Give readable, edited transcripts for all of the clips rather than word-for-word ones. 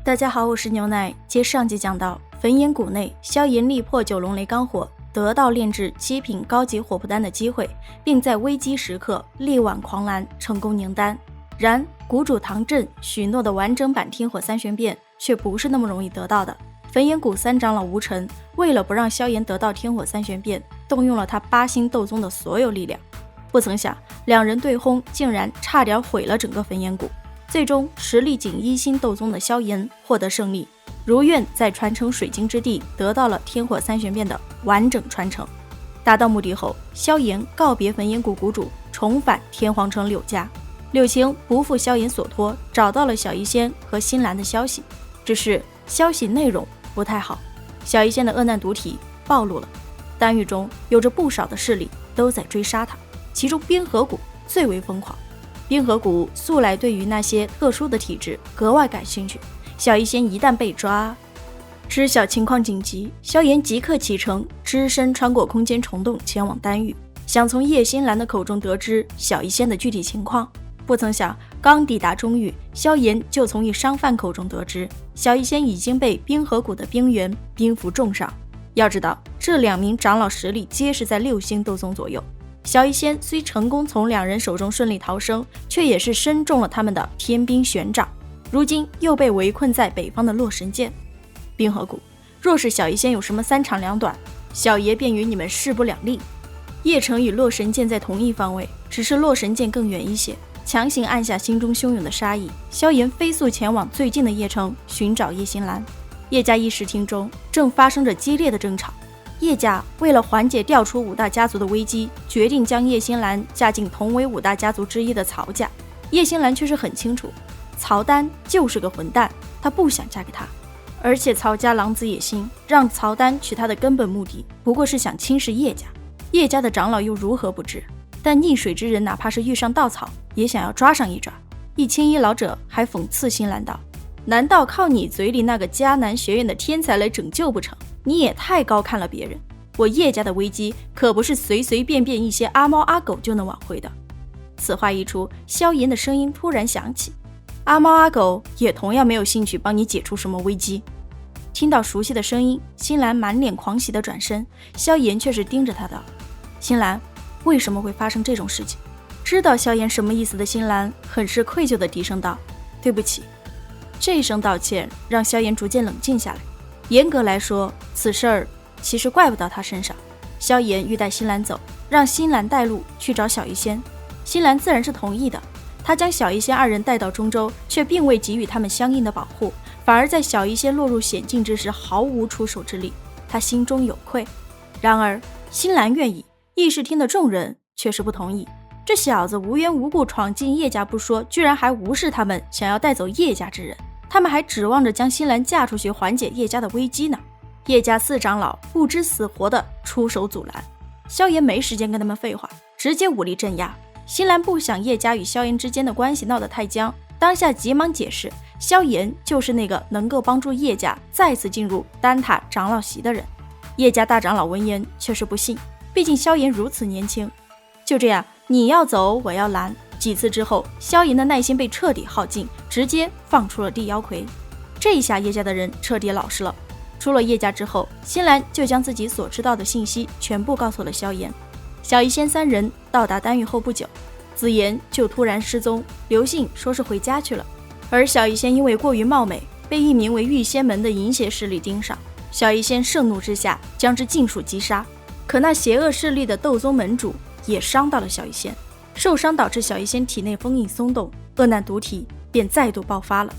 大家好，我是牛奶。接上集讲到，焚炎谷内，萧炎力破九龙雷罡火，得到炼制7品高级火魄丹的机会，并在危机时刻力挽狂澜，成功凝丹。然谷主唐振许诺的完整版天火三玄变却不是那么容易得到的。焚炎谷三长老吴尘为了不让萧炎得到天火三玄变，动用了他8星斗宗的所有力量。不曾想，两人对轰，竟然差点毁了整个焚炎谷。最终，实力仅1星斗宗的萧炎获得胜利，如愿在传承水晶之地得到了天火三玄变的完整传承。达到目的后，萧炎告别焚炎谷谷主，重返天皇城柳家。柳晴不负萧炎所托，找到了小医仙和新兰的消息，只是消息内容不太好。小医仙的恶难毒体暴露了，丹域中有着不少的势力都在追杀他，其中冰河谷最为疯狂。冰河谷素来对于那些特殊的体质格外感兴趣，小医仙一旦被抓，知晓情况紧急，萧炎即刻启程，只身穿过空间虫洞前往丹域，想从叶新兰的口中得知小医仙的具体情况。不曾想，刚抵达中域，萧炎就从一商贩口中得知，小医仙已经被冰河谷的冰原冰符重伤。要知道，这2名长老实力皆是在6星斗宗左右。小医仙虽成功从2人手中顺利逃生，却也是身中了他们的天冰玄掌，如今又被围困在北方的洛神剑。冰河谷，若是小医仙有什么3长2短，小爷便与你们势不两立。叶城与洛神剑在同一方位，只是洛神剑更远一些，强行按下心中汹涌的杀意。萧炎飞速前往最近的叶城寻找叶新兰。叶家议事厅中正发生着激烈的争吵。叶家为了缓解调出5大家族的危机，决定将叶新兰嫁进同为5大家族之一的曹家。叶新兰却是很清楚，曹丹就是个混蛋，她不想嫁给他。而且曹家狼子野心，让曹丹娶她的根本目的不过是想轻视叶家。叶家的长老又如何不知？但逆水之人哪怕是遇上稻草，也想要抓上一抓。一青衣老者还讽刺新兰道：难道靠你嘴里那个迦南学院的天才来拯救不成？你也太高看了别人，我叶家的危机可不是随随便便一些阿猫阿狗就能挽回的。此话一出，萧炎的声音突然响起，阿猫阿狗也同样没有兴趣帮你解除什么危机。听到熟悉的声音，新兰满脸狂喜地转身，萧炎却是盯着他道：新兰，为什么会发生这种事情？知道萧炎什么意思的新兰很是愧疚地低声道：对不起。这一声道歉让萧炎逐渐冷静下来。严格来说，此事儿其实怪不到他身上。萧炎欲带新兰走，让新兰带路去找小医仙。新兰自然是同意的，他将小医仙2人带到中州，却并未给予他们相应的保护，反而在小医仙落入险境之时毫无出手之力，他心中有愧。然而新兰愿意，议事厅的众人却是不同意。这小子无缘无故闯进叶家不说，居然还无视他们想要带走叶家之人，他们还指望着将新兰嫁出去缓解叶家的危机呢。叶家4长老不知死活的出手阻拦，萧炎没时间跟他们废话，直接武力镇压。新兰不想叶家与萧炎之间的关系闹得太僵，当下急忙解释，萧炎就是那个能够帮助叶家再次进入丹塔长老席的人。叶家大长老闻言却是不信，毕竟萧炎如此年轻。就这样，你要走我要拦，几次之后，萧炎的耐心被彻底耗尽，直接放出了地妖魁。这一下叶家的人彻底老实了。出了叶家之后，新兰就将自己所知道的信息全部告诉了萧炎。小医仙3人到达丹域后不久，紫妍就突然失踪，刘信说是回家去了。而小医仙因为过于貌美，被一名为御仙门的淫邪势力盯上，小医仙盛怒之下将之尽数击杀。可那邪恶势力的斗宗门主也伤到了小医仙，受伤导致小医仙体内封印松动，恶难毒体便再度爆发了。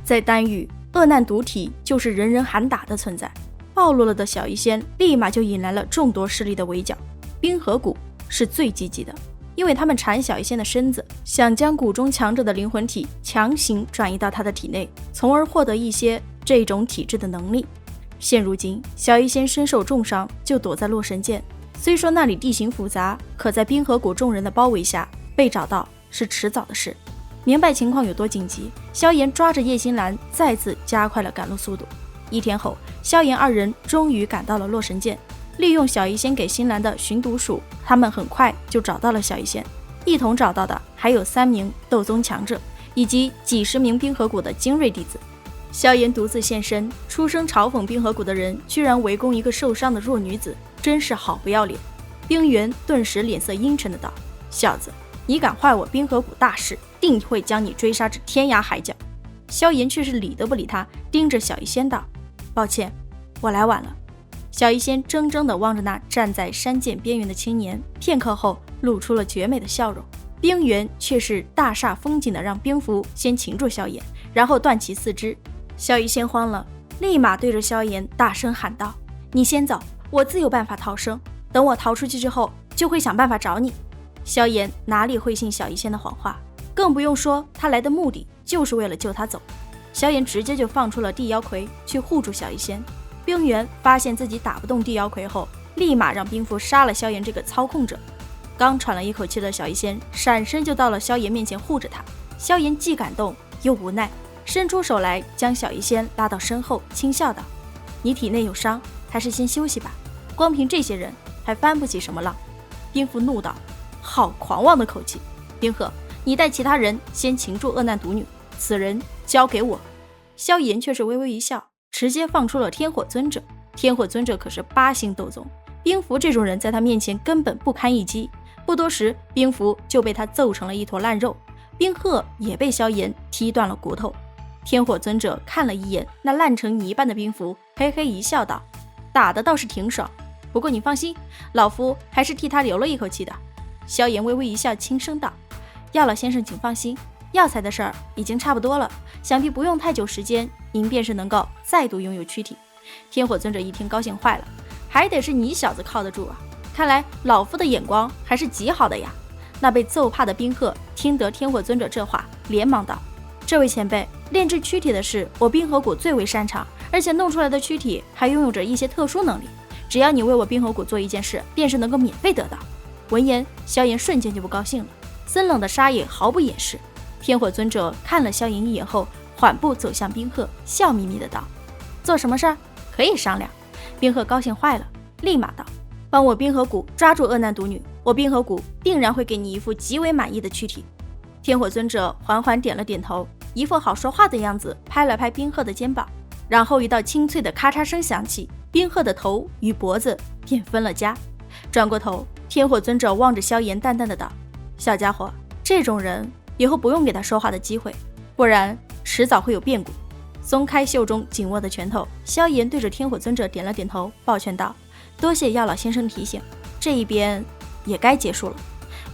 在丹域，恶难毒体就是人人喊打的存在，暴露了的小医仙立马就引来了众多势力的围剿。冰河谷是最积极的，因为他们缠小医仙的身子，想将谷中强者的灵魂体强行转移到他的体内，从而获得一些这种体质的能力。现如今，小医仙身受重伤，就躲在洛神剑。虽说那里地形复杂，可在冰河谷众人的包围下被找到是迟早的事。明白情况有多紧急，萧炎抓着叶新兰再次加快了赶路速度。1天后，萧炎2人终于赶到了洛神剑。利用小医仙给新兰的寻毒术，他们很快就找到了小医仙。一同找到的还有3名斗宗强者，以及几十名冰河谷的精锐弟子。萧炎独自现身，出声嘲讽冰河谷的人居然围攻一个受伤的弱女子，真是好不要脸。冰原顿时脸色阴沉的道：小子，你敢坏我冰河谷大事，定会将你追杀至天涯海角。萧炎却是理都不理他，盯着小医仙道：抱歉，我来晚了。小医仙怔怔地望着那站在山涧边缘的青年，片刻后露出了绝美的笑容。冰原却是大煞风景的让兵符先擒住萧炎，然后断其四肢。萧医仙慌了，立马对着萧炎大声喊道：你先走，我自有办法逃生，等我逃出去之后就会想办法找你。萧炎哪里会信小医仙的谎话，更不用说他来的目的就是为了救他走。萧炎直接就放出了地妖魁去护住小医仙。冰原发现自己打不动地妖魁后，立马让兵符杀了萧炎这个操控者。刚喘了一口气的小医仙闪身就到了萧炎面前护着他。萧炎既感动又无奈，伸出手来将小医仙拉到身后，轻笑道：你体内有伤，还是先休息吧，光凭这些人还翻不起什么浪。冰符怒道：好狂妄的口气，冰鹤，你带其他人先擒住恶难毒女，此人交给我。萧炎却是微微一笑，直接放出了天火尊者。天火尊者可是8星斗宗，冰符这种人在他面前根本不堪一击。不多时，冰符就被他揍成了一坨烂肉，冰鹤也被萧炎踢断了骨头。天火尊者看了一眼那烂成泥般的冰符，嘿嘿一笑道：打的倒是挺爽，不过你放心，老夫还是替他留了一口气的。萧炎微微一笑，轻声道：药老先生请放心，药材的事儿已经差不多了，想必不用太久时间，您便是能够再度拥有躯体。天火尊者一听高兴坏了，还得是你小子靠得住啊，看来老夫的眼光还是极好的呀。那被揍怕的冰鹤听得天火尊者这话，连忙道：这位前辈，炼制躯体的事我冰河谷最为擅长，而且弄出来的躯体还拥有着一些特殊能力，只要你为我冰河谷做一件事，便是能够免费得到。闻言，萧炎瞬间就不高兴了，森冷的杀意毫不掩饰。天火尊者看了萧炎一眼后，缓步走向冰鹤，笑眯眯的道：做什么事儿？可以商量。冰鹤高兴坏了，立马道：帮我冰河谷抓住恶难毒女，我冰河谷定然会给你一副极为满意的躯体。天火尊者缓缓点了点头，一副好说话的样子，拍了拍冰鹤的肩膀，然后一道清脆的咔嚓声响起，冰鹤的头与脖子便分了家。转过头，天火尊者望着萧炎淡淡的道：小家伙，这种人以后不用给他说话的机会，不然迟早会有变故。松开袖中紧握的拳头，萧炎对着天火尊者点了点头，抱拳道：多谢药老先生提醒，这一边也该结束了。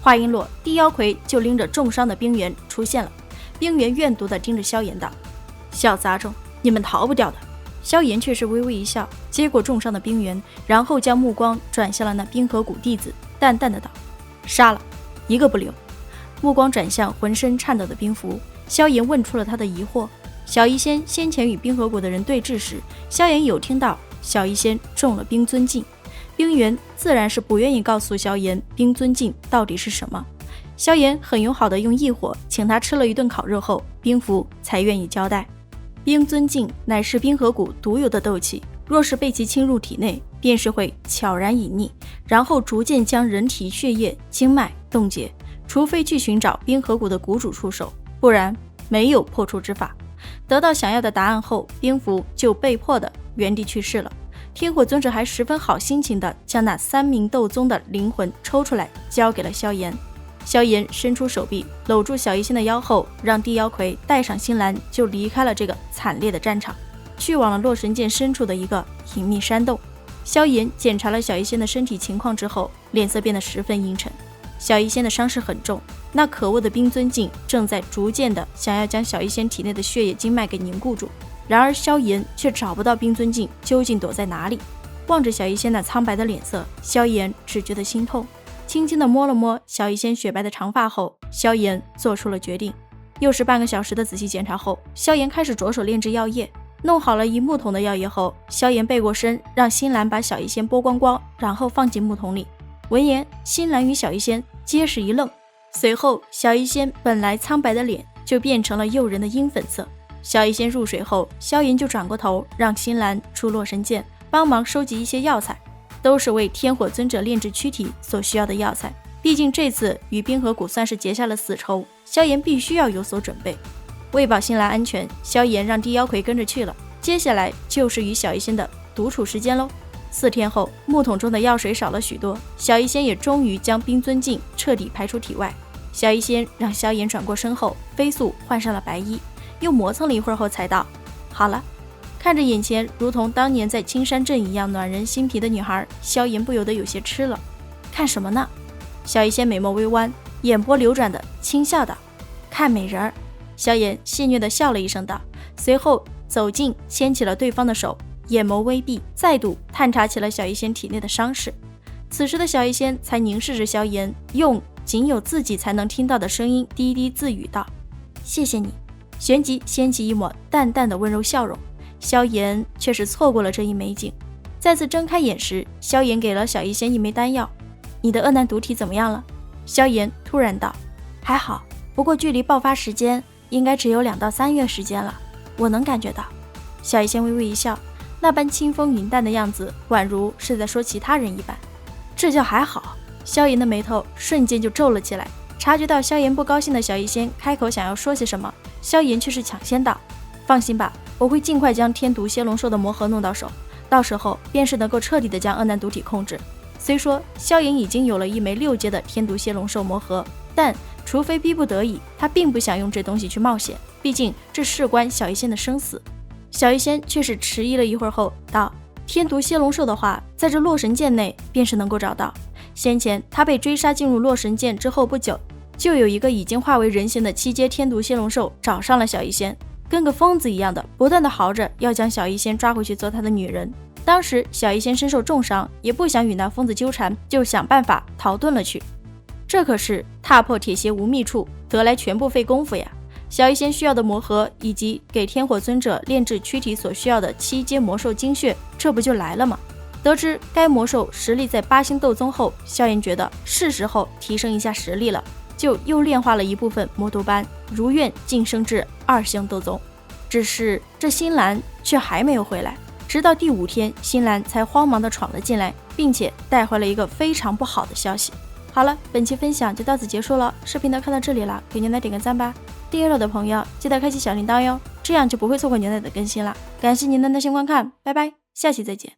话音落，地妖魁就拎着重伤的冰原出现了。冰原怨毒地盯着萧炎道：小杂种，你们逃不掉的。萧炎却是微微一笑，接过重伤的冰原，然后将目光转向了那冰河谷弟子，淡淡的道：杀了，一个不留。目光转向浑身颤抖的冰符，萧炎问出了他的疑惑。小医仙先前与冰河谷的人对峙时，萧炎有听到小医仙中了冰尊境，冰原自然是不愿意告诉萧炎冰尊境到底是什么。萧炎很友好的用异火请他吃了一顿烤肉后，冰符才愿意交代。冰尊境乃是冰河谷独有的斗气，若是被其侵入体内，便是会悄然隐匿，然后逐渐将人体血液经脉冻结，除非去寻找冰河谷的谷主出手，不然没有破除之法。得到想要的答案后，冰符就被迫的原地去世了。天火尊者还十分好心情的将那3名斗宗的灵魂抽出来交给了萧炎。萧炎伸出手臂搂住小医仙的腰后，让地妖魁带上星兰就离开了这个惨烈的战场，去往了洛神剑深处的一个隐秘山洞。萧炎检查了小医仙的身体情况之后，脸色变得十分阴沉。小医仙的伤势很重，那可恶的冰尊境正在逐渐的想要将小医仙体内的血液经脉给凝固住，然而萧炎却找不到冰尊境究竟躲在哪里。望着小医仙那苍白的脸色，萧炎只觉得心痛，轻轻地摸了摸小医仙雪白的长发后，萧炎做出了决定。又是半个小时的仔细检查后，萧炎开始着手炼制药液。弄好了一木桶的药液后，萧炎背过身，让新兰把小医仙剥光光，然后放进木桶里。闻言，新兰与小医仙皆是一愣，随后小医仙本来苍白的脸就变成了诱人的樱粉色。小医仙入水后，萧炎就转过头让新兰出洛神剑帮忙收集一些药材，都是为天火尊者炼制躯体所需要的药材。毕竟这次与冰河谷算是结下了死仇，萧炎必须要有所准备。为保新兰安全，萧炎让地妖魁跟着去了。接下来就是与小医仙的独处时间喽。4天后，木桶中的药水少了许多，小医仙也终于将冰尊镜彻底排出体外。小医仙让萧炎转过身后，飞速换上了白衣，又磨蹭了一会儿后才道：“好了。”看着眼前如同当年在青山镇一样暖人心脾的女孩，萧炎不由得有些吃了。看什么呢？小医仙美眸微弯，眼波流转的轻笑道：“看美人儿。”萧炎戏谑地笑了一声道，随后走近牵起了对方的手，眼眸微闭，再度探查起了小医仙体内的伤势。此时的小医仙才凝视着萧炎，用仅有自己才能听到的声音低低自语道：“谢谢你。”旋即掀起一抹淡淡的温柔笑容。萧炎却是错过了这一美景。再次睁开眼时，萧炎给了小医仙一枚丹药。“你的恶难毒体怎么样了？”萧炎突然道。“还好，不过距离爆发时间应该只有2到3月时间了，我能感觉到。”小医仙微微一笑，那般清风云淡的样子，宛如是在说其他人一般。“这叫还好。”萧炎的眉头瞬间就皱了起来。察觉到萧炎不高兴的小医仙开口想要说些什么，萧炎却是抢先道：“放心吧，我会尽快将天毒蝎龙兽的魔核弄到手，到时候便是能够彻底的将恶难毒体控制。”虽说萧炎已经有了一枚6阶的天毒蝎龙兽魔核，但除非逼不得已，他并不想用这东西去冒险，毕竟这事关小医仙的生死。小医仙却是迟疑了一会儿后道：“天毒蝎龙兽的话，在这洛神剑内便是能够找到。先前他被追杀进入洛神剑之后不久，就有一个已经化为人形的7阶天毒蝎龙兽找上了小医仙，跟个疯子一样的不断的嚎着要将小医仙抓回去做他的女人。当时小医仙身受重伤，也不想与那疯子纠缠，就想办法逃遁了去。这可是踏破铁鞋无觅处，得来全不费功夫呀。小医仙需要的魔核，以及给天火尊者炼制躯体所需要的7阶魔兽精血，这不就来了吗？”得知该魔兽实力在8星斗宗后，萧炎觉得是时候提升一下实力了，就又炼化了一部分魔毒斑，如愿晋升至2星斗宗。只是这新兰却还没有回来，直到第5天，新兰才慌忙地闯了进来，并且带回了一个非常不好的消息。好了，本期分享就到此结束了，视频都看到这里了，给牛奶点个赞吧。订阅了的朋友记得开启小铃铛哟，这样就不会错过牛奶的更新了。感谢您的耐心观看，拜拜，下期再见。